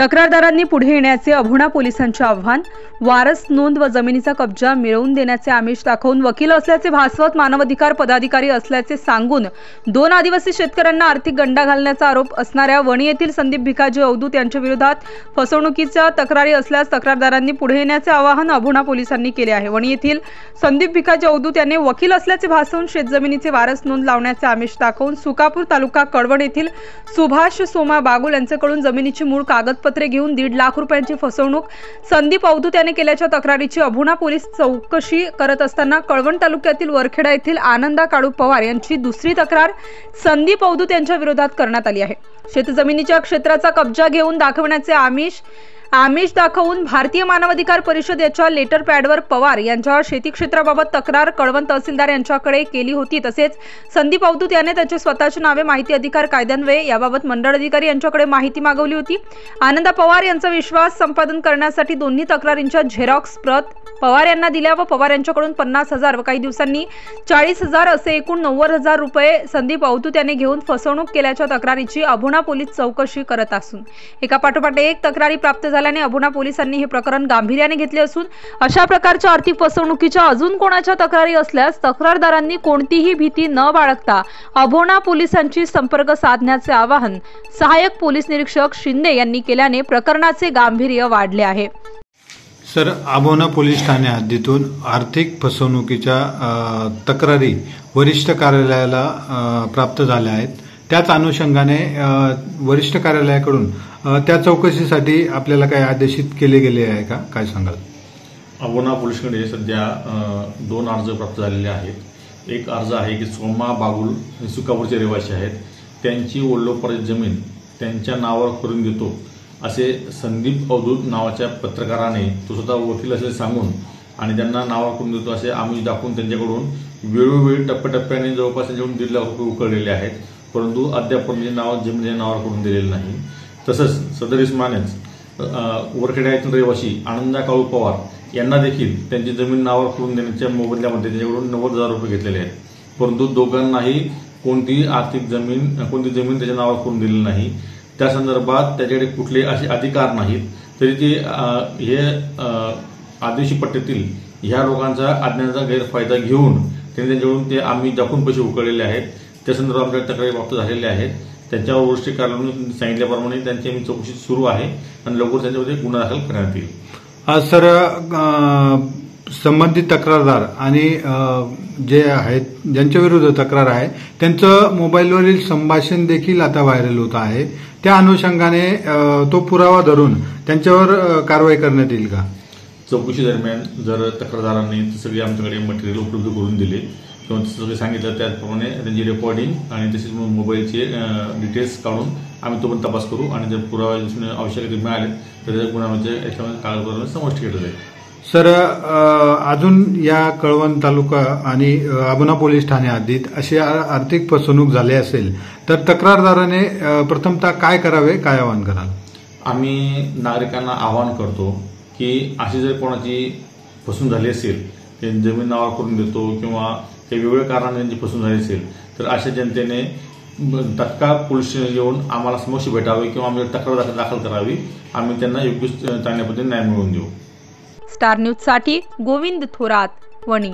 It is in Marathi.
तक्रारदारांनी पुढे येण्याचे अभोणा पोलिसांचे आव्हान। वारस नोंद व जमिनीचा कब्जा मिळवून देण्याचे आमिष दाखवून वकील असल्याचे भासवत मानवाधिकार पदाधिकारी असल्याचे सांगून 2 आदिवासी शेतकऱ्यांना आर्थिक गंडा घालण्याचा आरोप असणाऱ्या वणी येथील संदीप भिकाजी अवधूत यांच्या विरोधात फसवणुकीच्या तक्रारी असल्यास तक्रारदारांनी पुढे येण्याचे आवाहन अभोणा पोलिसांनी केले आहे। वणी येथील संदीप भिकाजी अवधूत यांनी वकील असल्याचे भासवून शेतजमिनीचे वारस नोंद लावण्याचे आमिष दाखवून सुकापूर तालुका कळवण येथील सुभाष सोमा बागुल यांच्याकडून जमिनीची मूळ कागदपत्रे घेऊन 1.5 लाख रुपयांची फसवणूक संदीप अवधूत यांनी केल्याच्या तक्रारीची अभोणा पोलीस चौकशी करत असताना कळवण तालुक्यातील वरखेडा येथील आनंदा काळू पवार यांची दुसरी तक्रार संदीप अवधूत यांच्या विरोधात करण्यात आली आहे। शेतजमिनीच्या क्षेत्राचा कब्जा घेऊन दाखवण्याचे आमिष दाखवून भारतीय मानवाधिकार परिषद याच्या लेटर पॅडवर पवार यांच्या शेती क्षेत्राबाबत तक्रार कळवण तहसीलदार यांच्याकडे केली होती। तसेच संदीप अवधूत याने त्याचे स्वतःचे नावे माहिती अधिकार कायद्यान्वये याबाबत मंडळ अधिकारी यांच्याकडे माहिती मागवली होती। आनंदा पवार यांचा विश्वास संपादन करण्यासाठी दोन्ही तक्रारींच्या झेरॉक्स प्रत पवार यांना दिल्या व पवार यांच्याकडून 50,000 व काही दिवसांनी 40,000 असे एकूण 90,000 रुपये संदीप अवधूत यांनी घेऊन फसवणूक केल्याच्या तक्रारीची अभोणा पोलीस चौकशी करत असून एका पाठोपाठ एक तक्रारी प्राप्त झाल्याने अभोणा पोलिसांनी हे प्रकरण गांभीर्याने घेतले असून अशा प्रकारच्या आर्थिक फसवणुकीच्या अजून कोणाच्या तक्रारी असल्यास तक्रारदारांनी कोणतीही भीती न बाळगता अभोणा पोलिसांची संपर्क साधण्याचे आवाहन सहाय्यक पोलीस निरीक्षक शिंदे यांनी केल्याने प्रकरणाचे गांभीर्य वाढले आहे। सर, अभोणा पोलीस ठाणे हद्दीतून आर्थिक फसवणुकीच्या तक्रारी वरिष्ठ कार्यालयाला प्राप्त झाल्या आहेत। त्याच अनुषंगाने वरिष्ठ कार्यालयाकडून त्या चौकशीसाठी आपल्याला काही आदेशित केले गेले आहे का, काय सांगाल? अभोणा पोलिसकडे सध्या 2 अर्ज प्राप्त झालेले आहेत। एक अर्ज आहे की सोमा बागुल सुकापूरचे रहिवासी आहेत, त्यांची वडिलोपार्जित जमीन त्यांच्या नावावर करून देतो असे संदीप अवधूत नावाच्या पत्रकाराने तो स्वतः वकील असल्याचे सांगून आणि त्यांना नावावर करून देतो असे आमिष दाखवून त्यांच्याकडून वेळोवेळी टप्प्याटप्प्याने जवळपास त्यांच्याकडून 1.5 लाख रुपये उकळलेले आहेत, परंतु अद्याप नाव जमिनीच्या नावावर करून दिलेले नाही। तसंच सदर इस्मानेच वरखेडा येथील रहिवासी आनंदा काळू पवार यांना देखील त्यांची जमीन नावावर करून देण्याच्या मोबदल्यामध्ये त्यांच्याकडून 90,000 रुपये घेतलेले आहेत, परंतु दोघांनाही कोणती जमीन त्याच्या नावावर करून दिलेली नाही। त्या संदर्भात त्याच्याकडे कुठले असे अधिकार नाहीत, तरी ते हे आदिवासी पट्ट्यातील ह्या लोकांचा अज्ञानाचा गैरफायदा घेऊन त्यांनी त्यांच्याकडून ते आम्ही दाखवून पैसे उकळलेले आहेत। त्या संदर्भात आमच्या तक्रारी प्राप्त झालेल्या आहेत। त्यांच्यावर वरिष्ठ कार्यालयाने सांगितल्याप्रमाणे त्यांची आम्ही चौकशी सुरू आहे आणि लवकर त्यांच्यामध्ये गुन्हा दाखल करण्यात येईल। सर, संबंधित तक्रारदार आणि जे आहेत ज्यांच्या विरुद्ध तक्रार आहे त्यांचं मोबाईलवरील संभाषण देखील आता व्हायरल होत आहे। त्या अनुषंगाने तो पुरावा धरून त्यांच्यावर कारवाई करण्यात येईल का? चौकशी दरम्यान जर तक्रारदारांनी सगळे आमच्याकडे मटेरियल उपलब्ध करून दिले किंवा सगळे सांगितलं त्याप्रमाणे त्यांची रेकॉर्डिंग आणि तसेच मोबाईलचे डिटेल्स काढून आम्ही तो पण तपास करू आणि जर पुरावे आवश्यक मिळाले तर त्या गुन्ह्यामध्ये याच्यामध्ये कागदपत्रांमध्ये समाविष्ट केलं जाईल। सर, अजून या कळवण तालुका आणि अभोणा पोलीस ठाणे हद्दीत अशी आर्थिक फसवणूक झाली असेल तर तक्रारदाराने प्रथमतः काय करावे, काय आवाहन कराल? आम्ही नागरिकांना आवाहन करतो की अशी जर कोणाची फसवणूक झाली असेल, ते जमीन नावावर करून देतो किंवा काही वेगवेगळ्या कारणाने त्यांची फसवणूक झाली असेल तर अशा जनतेने तत्काळ पोलीस स्टेशन येऊन आम्हाला समक्ष भेटावे किंवा आम्ही तक्रार दाखल करावी। आम्ही त्यांना योग्य चांगल्या पद्धतीने न्याय मिळवून देऊ। स्टार न्यूज साठी गोविंद थोरात, वणी।